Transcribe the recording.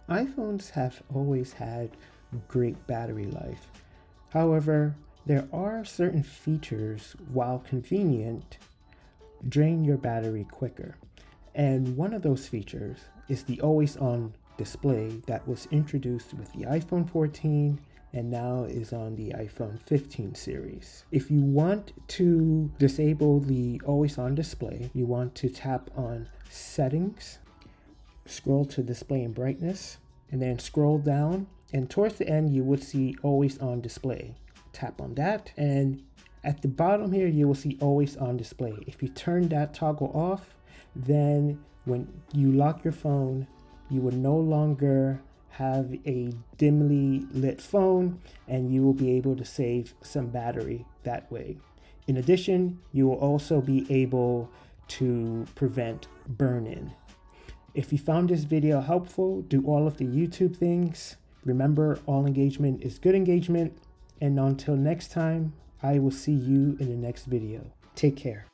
iPhones have always had great battery life. However, there are certain features, while convenient, drain your battery quicker. And one of those features is the always on display that was introduced with the iPhone 14 and now is on the iPhone 15 series. If you want to disable the always on display, you want to tap on Settings, scroll to Display and Brightness, and then scroll down, and towards the end you would see always on display. Tap on that, and at the bottom here you will see always on display. If you turn that toggle off, then when you lock your phone, you will no longer have a dimly lit phone, and you will be able to save some battery that way. In addition, you will also be able to prevent burn-in. If you found this video helpful, do all of the YouTube things. Remember, all engagement is good engagement. And until next time, I will see you in the next video. Take care.